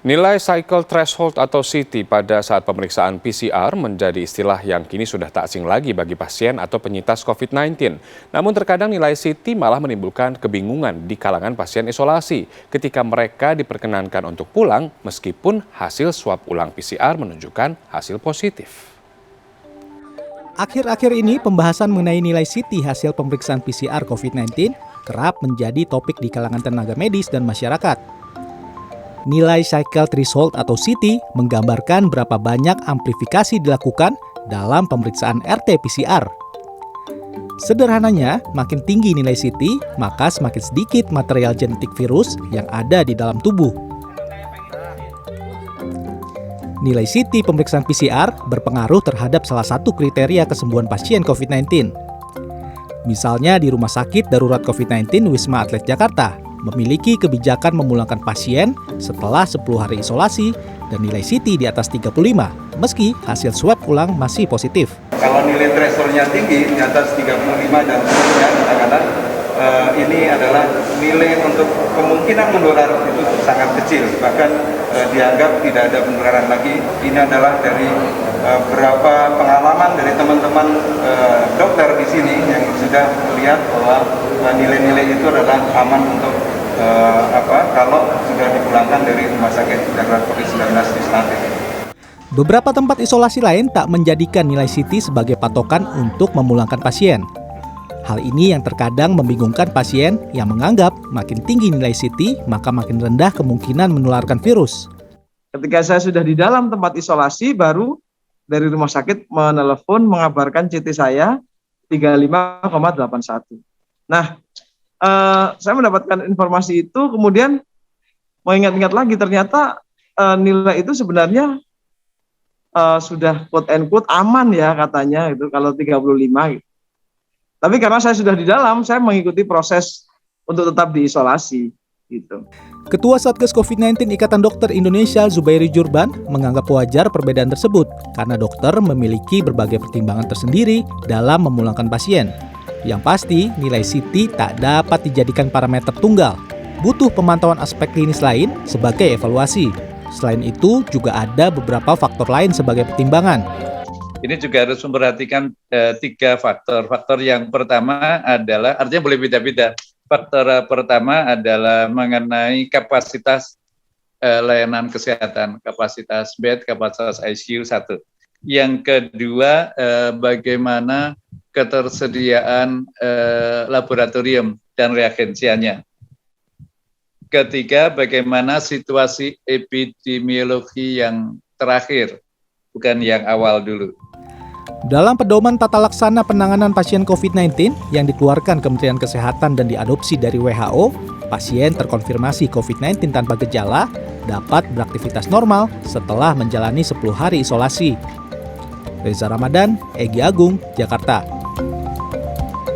Nilai cycle threshold atau CT pada saat pemeriksaan PCR menjadi istilah yang kini sudah tak asing lagi bagi pasien atau penyintas COVID-19. Namun terkadang nilai CT malah menimbulkan kebingungan di kalangan pasien isolasi ketika mereka diperkenankan untuk pulang meskipun hasil swab ulang PCR menunjukkan hasil positif. Akhir-akhir ini pembahasan mengenai nilai CT hasil pemeriksaan PCR COVID-19 kerap menjadi topik di kalangan tenaga medis dan masyarakat. Nilai cycle threshold atau CT menggambarkan berapa banyak amplifikasi dilakukan dalam pemeriksaan RT-PCR. Sederhananya, makin tinggi nilai CT, maka semakin sedikit material genetik virus yang ada di dalam tubuh. Nilai CT pemeriksaan PCR berpengaruh terhadap salah satu kriteria kesembuhan pasien COVID-19. Misalnya di Rumah Sakit Darurat COVID-19 Wisma Atlet Jakarta, memiliki kebijakan memulangkan pasien setelah 10 hari isolasi dan nilai CT di atas 35, meski hasil swab ulang masih positif. Kalau nilai threshold-nya tinggi, di atas 35 dan seterusnya, kadang-kadang ini adalah nilai untuk kemungkinan menular itu sangat kecil, bahkan dianggap tidak ada penularan lagi. Ini adalah dari beberapa pengalaman dari teman-teman dokter di sini yang sudah melihat bahwa nilai-nilai itu adalah aman untuk kalau sudah dipulangkan dari Rumah Sakit Darurat COVID-19 Wisma Atlet. Beberapa tempat isolasi lain tak menjadikan nilai CT sebagai patokan untuk memulangkan pasien. Hal ini yang terkadang membingungkan pasien yang menganggap makin tinggi nilai CT, maka makin rendah kemungkinan menularkan virus. Ketika saya sudah di dalam tempat isolasi, baru dari rumah sakit menelepon mengabarkan CT saya 35,81. Nah, saya mendapatkan informasi itu, kemudian mengingat-ingat lagi, ternyata nilai itu sebenarnya sudah quote and quote aman ya katanya, itu kalau 35 gitu. Tapi karena saya sudah di dalam, saya mengikuti proses untuk tetap diisolasi gitu. Ketua Satgas COVID-19 Ikatan Dokter Indonesia Zubairi Jurban menganggap wajar perbedaan tersebut karena dokter memiliki berbagai pertimbangan tersendiri dalam memulangkan pasien. Yang pasti, nilai CT tak dapat dijadikan parameter tunggal. Butuh pemantauan aspek klinis lain sebagai evaluasi. Selain itu, juga ada beberapa faktor lain sebagai pertimbangan. Ini juga harus memperhatikan 3 faktor. Faktor yang pertama adalah, artinya boleh beda-beda. Faktor pertama adalah mengenai kapasitas layanan kesehatan, kapasitas bed, kapasitas ICU 1. Yang kedua, bagaimana ketersediaan laboratorium dan reagensianya. Ketiga, bagaimana situasi epidemiologi yang terakhir, bukan yang awal dulu. Dalam pedoman tata laksana penanganan pasien COVID-19 yang dikeluarkan Kementerian Kesehatan dan diadopsi dari WHO, pasien terkonfirmasi COVID-19 tanpa gejala dapat beraktivitas normal setelah menjalani 10 hari isolasi. Reza Ramadan, Egy Agung, Jakarta.